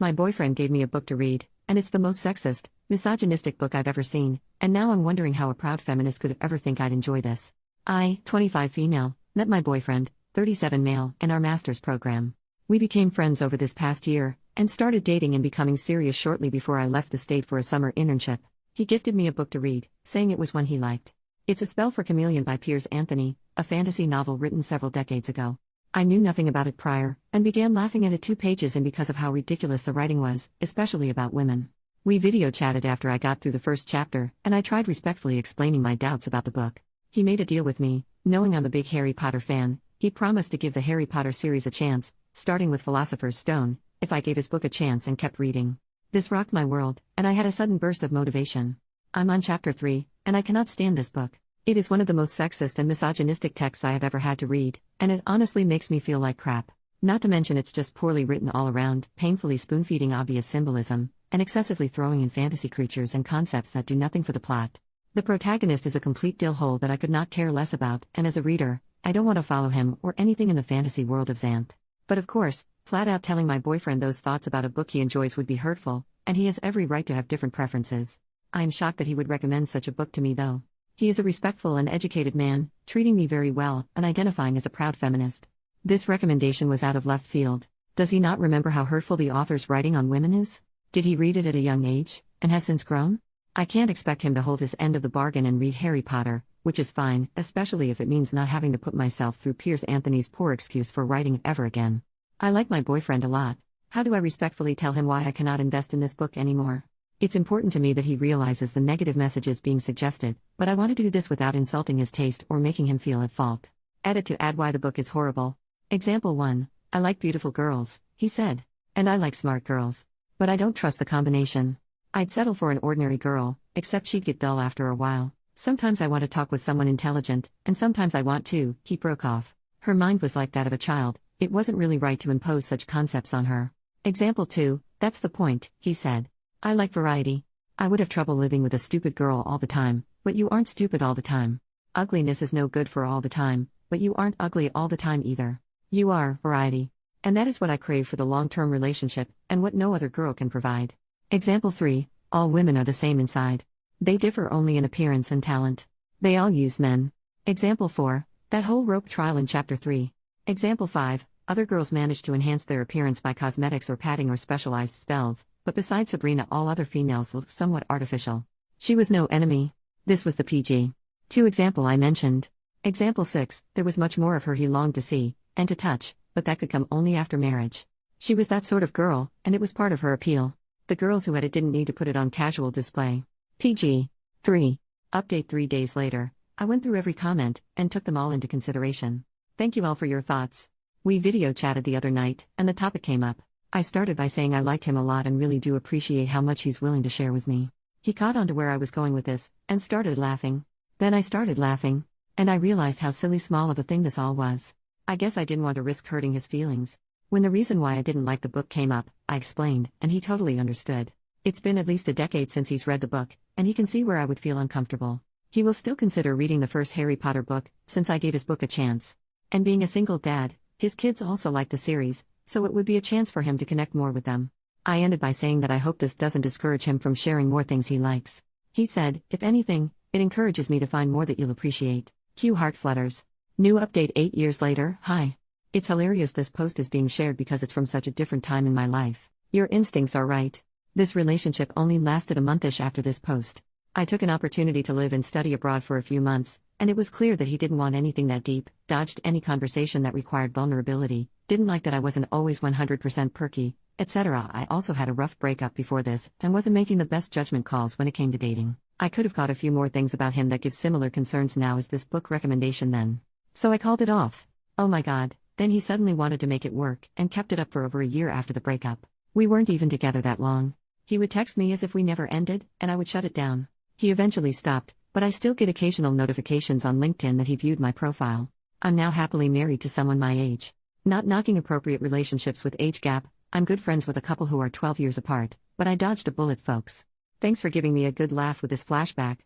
My boyfriend gave me a book to read, and it's the most sexist, misogynistic book I've ever seen, and now I'm wondering how a proud feminist could ever think I'd enjoy this. I, 25 female, met my boyfriend, 37 male, in our master's program. We became friends over this past year, and started dating and becoming serious shortly before I left the state for a summer internship. He gifted me a book to read, saying it was one he liked. It's A Spell for Chameleon by Piers Anthony, a fantasy novel written several decades ago. I knew nothing about it prior, and began laughing at it 2 pages in because of how ridiculous the writing was, especially about women. We video chatted after I got through the first chapter, and I tried respectfully explaining my doubts about the book. He made a deal with me, knowing I'm a big Harry Potter fan. He promised to give the Harry Potter series a chance, starting with Philosopher's Stone, if I gave his book a chance and kept reading. This rocked my world, and I had a sudden burst of motivation. I'm on chapter 3, and I cannot stand this book. It is one of the most sexist and misogynistic texts I have ever had to read, and it honestly makes me feel like crap. Not to mention it's just poorly written all around, painfully spoon-feeding obvious symbolism, and excessively throwing in fantasy creatures and concepts that do nothing for the plot. The protagonist is a complete dillhole that I could not care less about, and as a reader, I don't want to follow him or anything in the fantasy world of Xanth. But of course, flat out telling my boyfriend those thoughts about a book he enjoys would be hurtful, and he has every right to have different preferences. I am shocked that he would recommend such a book to me though. He is a respectful and educated man, treating me very well, and identifying as a proud feminist. This recommendation was out of left field. Does he not remember how hurtful the author's writing on women is? Did he read it at a young age, and has since grown? I can't expect him to hold his end of the bargain and read Harry Potter, which is fine, especially if it means not having to put myself through Piers Anthony's poor excuse for writing ever again. I like my boyfriend a lot. How do I respectfully tell him why I cannot invest in this book anymore? It's important to me that he realizes the negative messages being suggested, but I want to do this without insulting his taste or making him feel at fault. Edit to add why the book is horrible. Example 1. I like beautiful girls, he said. And I like smart girls. But I don't trust the combination. I'd settle for an ordinary girl, except she'd get dull after a while. Sometimes I want to talk with someone intelligent, and sometimes I want to, he broke off. Her mind was like that of a child, it wasn't really right to impose such concepts on her. Example 2. That's the point, he said. I like variety. I would have trouble living with a stupid girl all the time, but you aren't stupid all the time. Ugliness is no good for all the time, but you aren't ugly all the time either. You are variety. And that is what I crave for the long-term relationship, and what no other girl can provide. Example 3. All women are the same inside. They differ only in appearance and talent. They all use men. Example 4. That whole rope trial in chapter 3. Example 5. Other girls manage to enhance their appearance by cosmetics or padding or specialized spells, but besides Sabrina all other females look somewhat artificial. She was no enemy. This was the PG. 2 example I mentioned. Example 6, there was much more of her he longed to see, and to touch, but that could come only after marriage. She was that sort of girl, and it was part of her appeal. The girls who had it didn't need to put it on casual display. PG. 3. Update 3 days later. I went through every comment, and took them all into consideration. Thank you all for your thoughts. We video chatted the other night, and the topic came up. I started by saying I liked him a lot and really do appreciate how much he's willing to share with me. He caught on to where I was going with this, and started laughing. Then I started laughing. And I realized how silly small of a thing this all was. I guess I didn't want to risk hurting his feelings. When the reason why I didn't like the book came up, I explained, and he totally understood. It's been at least a decade since he's read the book, and he can see where I would feel uncomfortable. He will still consider reading the first Harry Potter book, since I gave his book a chance. And being a single dad, his kids also like the series, so it would be a chance for him to connect more with them. I ended by saying that I hope this doesn't discourage him from sharing more things he likes. He said, if anything, it encourages me to find more that you'll appreciate. Cue heart flutters. New update 8 years later. Hi. It's hilarious this post is being shared because it's from such a different time in my life. Your instincts are right. This relationship only lasted a monthish after this post. I took an opportunity to live and study abroad for a few months, and it was clear that he didn't want anything that deep, dodged any conversation that required vulnerability, didn't like that I wasn't always 100% perky, etc. I also had a rough breakup before this, and wasn't making the best judgment calls when it came to dating. I could have caught a few more things about him that give similar concerns now as this book recommendation then. So I called it off. Oh my god, then he suddenly wanted to make it work, and kept it up for over a year after the breakup. We weren't even together that long. He would text me as if we never ended, and I would shut it down. He eventually stopped, but I still get occasional notifications on LinkedIn that he viewed my profile. I'm now happily married to someone my age. Not knocking appropriate relationships with age gap, I'm good friends with a couple who are 12 years apart, but I dodged a bullet, folks. Thanks for giving me a good laugh with this flashback.